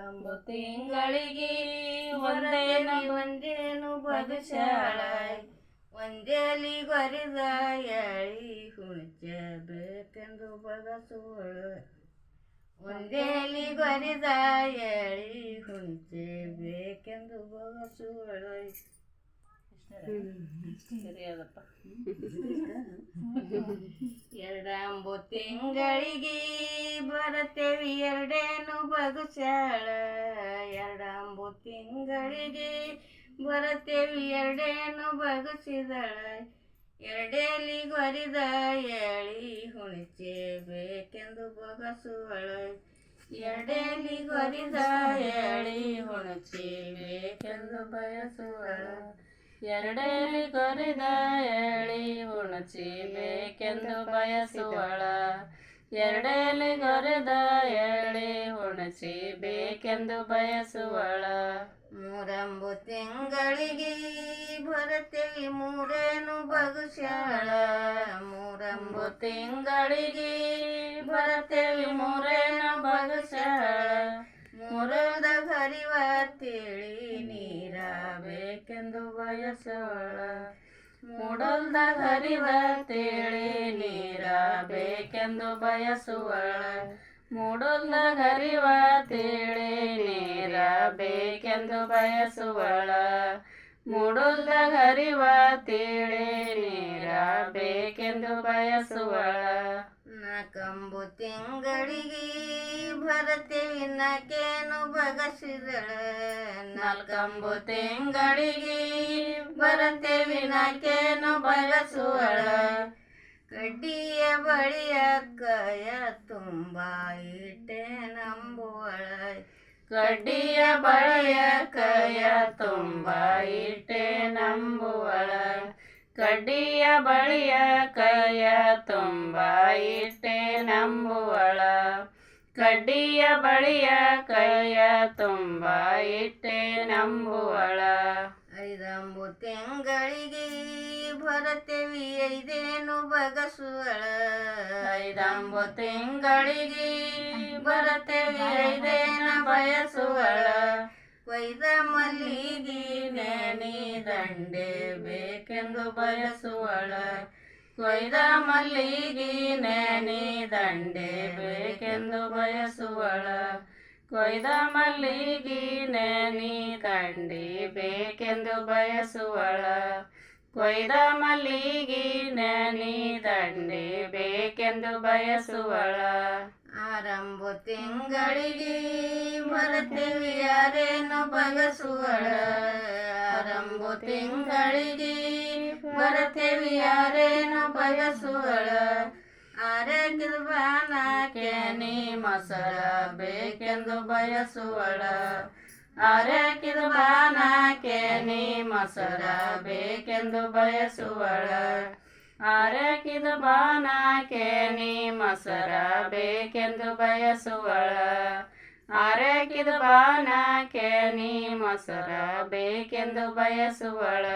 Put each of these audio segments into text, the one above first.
ಎರಡಂಬು ತಿಂಗಳಿಗೆ ಒಂದೇನು ಬಗಸಾಳ ಒಂದೇಲಿ ಗೊರಿದ ಎಳಿ ಹುಣಚಬೇಕೆಂದು ಬಗಸುವಳು ಒಂದೇಲಿ ಗೊರಿದ ಎಳಿ ಹುಣಚಬೇಕೆಂದು ಬಗಸುವಳು. ಸರಿಯಾದಪ್ಪ. ಎರಡಂಬು ತಿಂಗಳಿಗೆ ಬರತೇವಿ ಎರಡೇನು ಬಗಸಾಳ ಎರಡಂಬು ತಿಂಗಳಿಗೆ ಬರತೇವಿ ಎರಡೇನು ಬಗಸಿದಳ ಎರಡೇಲಿ ಗೊರಿದ ಎಳಿ ಹುಣಚಬೇಕೆಂದು ಬಗಸುವಳು ಎರಡೇಲಿ ಗೊರಿದ ಎಳಿ ಹುಣಚಬೇಕೆಂದು ಬಯಸುವಳು ಎರಡೇಲಿ ಗೊರಿದ ಎಳಿ ಹುಣಚಬೇಕೆಂದು ಬಯಸುವಳ ಎರಡೇಲಿ ಗೊರಿದ ಎಳಿ ಹುಣಚಬೇಕೆಂದು ಬಯಸುವಳ. ಮೂರಂಬು ತಿಂಗಳಿಗೆ ಬರತೇವಿ ಮೂರೇನು ಬಗಸಾಳ ಮೂರಂಬು ತಿಂಗಳಿಗೆ ಬರತೇವಿ ಮೂರೇನು ಬಗಸಾಳ ಮೂರದ ಹರಿವ ತಿಳಿ ನೀರ ಬೇಕೆಂದು ಬಯಸುವಳ ಮೂಡಲ್ದ ಹರಿವ ತಿಳಿ ನೀರ ಬೇಕೆಂದು ಬಯಸುವಳ ಮೂಡಲ್ದ ಹರಿವ ತಿಳಿ ನೀರ ಬೇಕೆಂದು ಬಯಸುವಳ ಮೂಡಲ್ದ ಹರಿವ ತಿಳಿ ನೀರ ಬೇಕೆಂದು ಬಯಸುವಳ. ನಾಲ್ಕಂಬು ತಿಂಗಳಿಗೆ ಬರತೇವಿ ನಾಕೇನು ಬಗಸಿದಳ ನಾಲ್ಕಂಬು ತಿಂಗಳಿಗೆ ಬರತೇವಿ ನಾಕೇನು ಬಗಸುವಳ ಕಡ್ಡಿಯ ಬಳಿಯ ಕಯ ತುಂಬ ಇಟ್ಟೆ ನಂಬುವಳ ಕಡ್ಡಿಯ ಬಳಿಯ ಕಯ ತುಂಬ ಇಟ್ಟೆ ನಂಬುವಳ ಕಡ್ಡಿಯ ಬಳಿಯ ಕಯ ತುಂಬ ಇಟ್ಟೆ ನಂಬುವಳ ಕಡ್ಡಿಯ ಬಳಿಯ ಕಯ ತುಂಬ ಇಟ್ಟೆ ನಂಬುವಳ. ಐದಂಬು ತಿಂಗಳಿಗೆ ಬರತೇವಿ ಐದೇನು ಬಗಸುವಳ ಐದಂಬು ತಿಂಗಳಿಗೆ ಬರತೇವಿ ಐದೇನ ಬಯಸುವಳ ಕೊಯ್ದ ಮಲ್ಲಿಗೆ ನೆನಿ ದಂಡೆ ಬೇಕೆಂದು ಬಯಸುವಳ ಕೊಯ್ದ ಮಲ್ಲಿಗೆ ನೆನಿ ದಂಡೆ ಬೇಕೆಂದು ಬಯಸುವಳ ಕೊಯ್ದ ಮಲ್ಲಿಗೆ ನೆನಿ ದಂಡೆ ಬೇಕೆಂದು ಬಯಸುವಳ ಕೊಯ್ದ ಮಲ್ಲಿಗೆ ನೆನಿ ದಂಡೆ ಬೇಕೆಂದು ಬಯಸುವಳ. ಆರಂಬು ತಿಂಗಳಿಗೆ ಬರತೇವಿ ಯಾರೇನು ಬಗಸುವಳ ಆರಂಬು ತಿಂಗಳಿಗೆ ಬರತೇವಿ ಯಾರೇನು ಬಗಸುವಳ ಆರೋಗ್ಯದ ಬಾನ ಕೆನಿ ಮೊಸರ ಬೇಕೆಂದು ಬಯಸುವಳ ಆರೋಗ್ಯದ ಬಾನ ಕೆನಿ ಮೊಸರ ಬೇಕೆಂದು ಬಯಸುವಳ ಆರೋಗ್ಯದ ಬಾನ ಕೆನಿ ಮೊಸರ ಬೇಕೆಂದು ಬಯಸುವಳ ಆರೋಗ್ಯದ ಬಾನ ಕೆನಿ ಮೊಸರ ಬೇಕೆಂದು ಬಯಸುವಳ.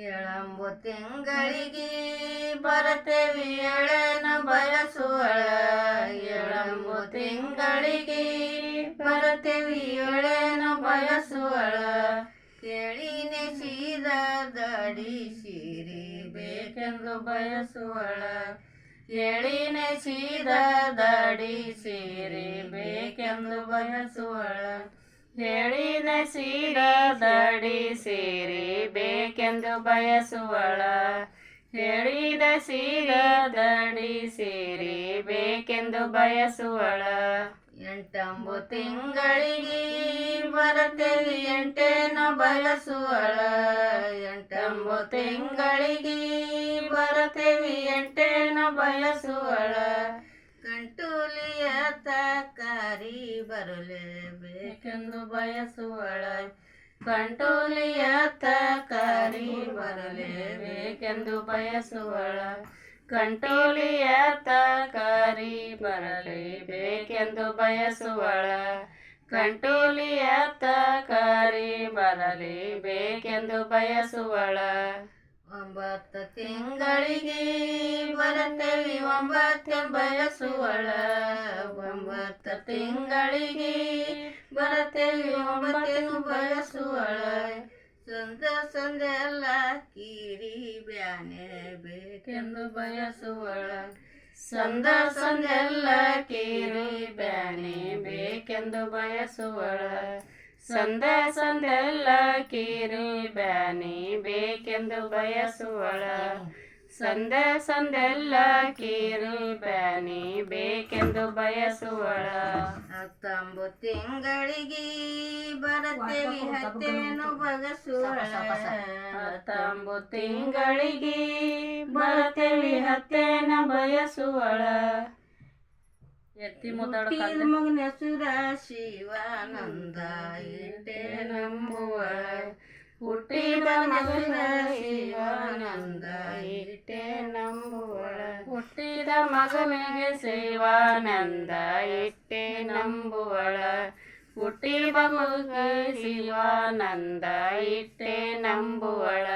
ಏಳಂಬು ತಿಂಗಳಿಗೆ ಬರತೇವಿ ಎಳೆನು ಬಯಸುವಳ ಏಳಂಬು ತಿಂಗಳಿಗೆ ಬರತೇವಿ ಎಳೆನು ಬಯಸುವಳ ಕೇಳಿನೆ ಸೀದ ದಡಿ ಸೀರೆ ಬೇಕೆಂದು ಬಯಸುವಳ ಕೇಳಿನೆ ಸೀದ ದಡಿ ಸೀರೆ ಬೇಕೆಂದು ಬಯಸುವಳ ಹೇಳಿನ ಸೀದ ದಡಿ ಸೀರೆ ಬೇಕೆಂದು ಬಯಸುವಳ ಹೇಳಿದ ಸೀದ ದಡಿ ಸೀರೆ ಬೇಕೆಂದು ಬಯಸುವಳ. ಎಂಟಂಬು ತಿಂಗಳಿಗೆ ಬರತೇವಿ ಎಂಟೇನು ಬಯಸುವಳ ಎಂಟಂಬು ತಿಂಗಳಿಗೆ ಬರತೇವಿ ಎಂಟೇನು ಬಯಸುವಳ ಕಂಟೂಲಿಯ ತಕಾರಿ ಬರಲೇಬೇಕೆಂದು ಬಯಸುವಳ ಕಂಟೂಲಿಯ ತಕಾರಿ ಬರಲೇಬೇಕೆಂದು ಬಯಸುವಳ ಕಂಟೋಲಿಯ ತಕಾರಿ ಬರಲೇಬೇಕೆಂದು ಬಯಸುವಳ ಕಂಟೋಲಿಯ ತಕಾರಿ ಬರಲೇಬೇಕೆಂದು ಬಯಸುವಳ. ಒಂಬತ್ತು ತಿಂಗಳಿಗೆ ಬರುತ್ತೇವಿ ಒಂಬತ್ತು ಬಯಸುವಳ ಒಂಬತ್ತು ತಿಂಗಳಿಗೆ ಬರುತ್ತೇವಿ ಒಂಬತ್ತೇನು ಬಯಸುವಳ ಸಂದೆ ಎಲ್ಲ ಕೀರಿ ಬ್ಯಾನೆ ಬೇಕೆಂದು ಬಯಸುವಳ ಸಂದೆಲ್ಲ ಕೀರಿ ಬ್ಯಾನೆ ಬೇಕೆಂದು ಬಯಸುವಳ ಸಂದೆಲ್ಲ ಕೀರಿ ಬ್ಯಾನೆ ಬೇಕೆಂದು ಬಯಸುವಳ ಸಂದೆಲ್ಲ ಕೀರಿ ಬ್ಯಾನೆ ಬೇಕೆಂದು ಬಯಸುವಳ 19 ತಿಂಗಳಿಗೆ ಬರುತ್ತೇವಿ ಹತ್ತೇನು ಬಗಸುವಳ 19 ತಿಂಗಳಿಗೆ ಬರುತ್ತೇವಿ ಹತ್ತೇನ ಬಯಸುವಳ ಮಗನ ಹೆಸುರ ಶಿವಾನಂದ ಇಟ್ಟೆ ನಂಬುವಳ ಹುಟ್ಟಿದ ಮಗನ ಶಿವಾನಂದ ಇಟ್ಟೆ ನಂಬುವಳ ಹುಟ್ಟಿದ ಮಗನಿಗೆ ಶಿವಾನಂದ ಇಟ್ಟೆ ನಂಬುವಳ ಹುಟ್ಟಿದ ಮಗ ಶಿವಾನಂದ ಇಟ್ಟೆ ನಂಬುವಳ